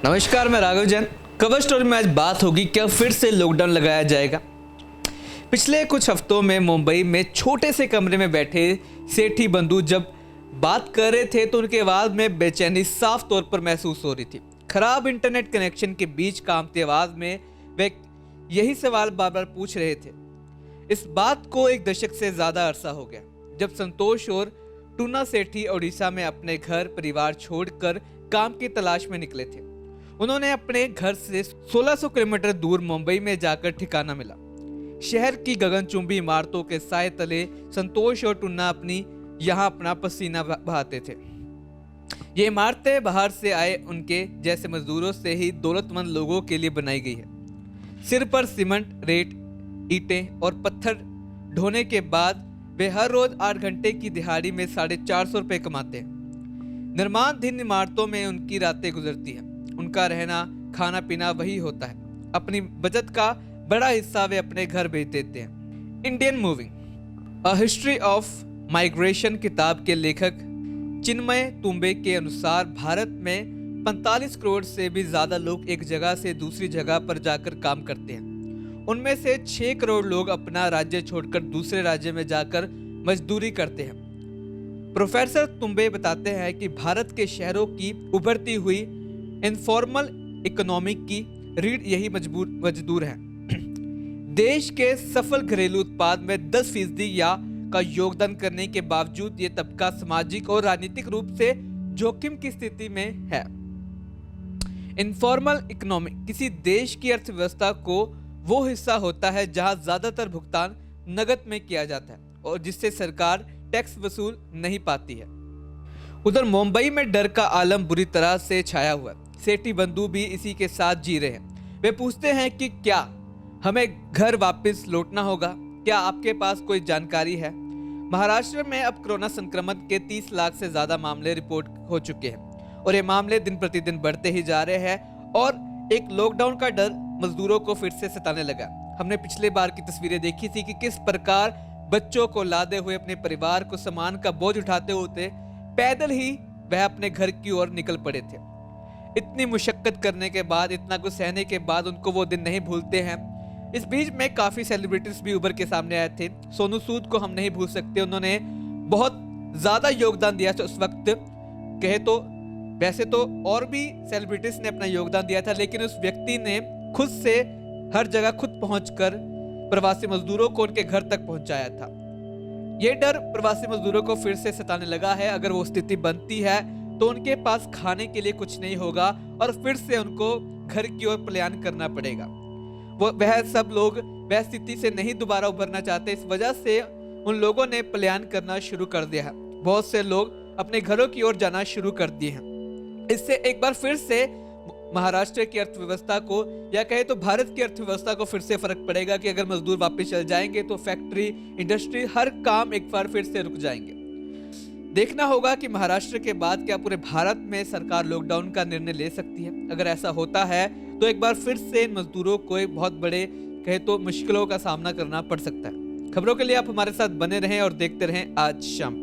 नमस्कार, मैं Raghav Jain. Cover story में आज बात होगी क्या फिर से लॉकडाउन लगाया जाएगा। पिछले कुछ हफ्तों में मुंबई में छोटे से कमरे में बैठे सेठी बंधु जब बात कर रहे थे तो उनके आवाज में बेचैनी साफ तौर पर महसूस हो रही थी। खराब इंटरनेट कनेक्शन के बीच कांपती आवाज में वे यही सवाल बार बार पूछ रहे थे। इस बात को एक दशक से ज्यादा अरसा हो गया जब संतोष और टूना सेठी ओडिशा में अपने घर परिवार छोड़कर काम की तलाश में निकले थे। उन्होंने अपने घर से 1600 किलोमीटर दूर मुंबई में जाकर ठिकाना मिला। शहर की गगनचुंबी इमारतों के साए तले संतोष और टुन्ना अपना पसीना बहाते थे। ये इमारतें बाहर से आए उनके जैसे मजदूरों से ही दौलतमंद लोगों के लिए बनाई गई है। सिर पर सीमेंट, रेत, ईंटें और पत्थर ढोने के बाद वे हर रोज 8 घंटे की दिहाड़ी में 450 रुपए कमाते हैं। निर्माणाधीन इमारतों में उनकी रातें गुजरती हैं। उनका रहना खाना पीना वही होता है। अपनी बचत का बड़ा हिस्सा वे अपने घर भेज देते हैं। Indian moving a history of migration किताब के लेखक चिन्मय तुम्बे के अनुसार भारत में 45 करोड़ से भी ज्यादा लोग एक जगह से दूसरी जगह पर जाकर काम करते हैं। उनमें से 6 करोड़ लोग अपना राज्य छोड़कर दूसरे राज्य में जाकर मजदूरी करते हैं। प्रोफेसर तुम्बे बताते हैं कि भारत के शहरों की उभरती हुई इनफॉर्मल इकोनॉमी की रीढ़ यही मजदूर है। देश के सफल घरेलू उत्पाद में 10% का योगदान करने के बावजूद ये तबका सामाजिक और राजनीतिक रूप से जोखिम की स्थिति में है। इनफॉर्मल इकोनॉमी किसी देश की अर्थव्यवस्था को वो हिस्सा होता है जहां ज्यादातर भुगतान नकद में किया जाता है और जिससे सरकार टैक्स वसूल नहीं पाती है। उधर मुंबई में डर का आलम बुरी तरह से छाया हुआ है। सेठी बंधु भी इसी के साथ जी रहे हैं। वे पूछते हैं कि क्या हमें घर वापस लौटना होगा? क्या आपके पास कोई जानकारी है? महाराष्ट्र में अब कोरोना संक्रमण के 30 लाख से ज्यादा मामले रिपोर्ट हो चुके हैं और ये मामले दिन प्रतिदिन बढ़ते ही जा रहे हैं और एक लॉकडाउन का डर मजदूरों को फिर से सताने लगा। हमने पिछले बार की तस्वीरें देखी थी कि किस प्रकार बच्चों को लादे हुए अपने परिवार को सामान का बोझ उठाते होते पैदल ही वह अपने घर की ओर निकल पड़े थे। इतनी मुशक्कत करने के बाद, इतना कुछ सहने के बाद उनको वो दिन नहीं भूलते हैं। इस बीच में काफी सेलिब्रिटीज भी उभर के सामने आए थे। सोनू सूद को हम नहीं भूल सकते, उन्होंने बहुत ज्यादा योगदान दिया था उस वक्त। कहे तो वैसे तो और भी सेलिब्रिटीज ने अपना योगदान दिया था, लेकिन उस व्यक्ति ने खुद से हर जगह खुद पहुंचकर प्रवासी मजदूरों को उनके घर तक पहुंचाया था। ये डर प्रवासी मजदूरों को फिर से सताने लगा है। अगर वो स्थिति बनती है तो उनके पास खाने के लिए कुछ नहीं होगा और फिर से उनको घर की ओर पलायन करना पड़ेगा। वह सब लोग वह स्थिति से नहीं दोबारा उभरना चाहते। इस वजह से उन लोगों ने पलायन करना शुरू कर दिया है। बहुत से लोग अपने घरों की ओर जाना शुरू कर दिए हैं। इससे एक बार फिर से महाराष्ट्र की अर्थव्यवस्था को, या कहे तो भारत की अर्थव्यवस्था को फिर से फर्क पड़ेगा कि अगर मजदूर वापस चल जाएंगे तो फैक्ट्री, इंडस्ट्री, हर काम एक बार फिर से रुक जाएंगे। देखना होगा कि महाराष्ट्र के बाद क्या पूरे भारत में सरकार लॉकडाउन का निर्णय ले सकती है। अगर ऐसा होता है तो एक बार फिर से इन मजदूरों को एक बहुत बड़े, कहे तो मुश्किलों का सामना करना पड़ सकता है। खबरों के लिए आप हमारे साथ बने रहें और देखते रहें आज शाम।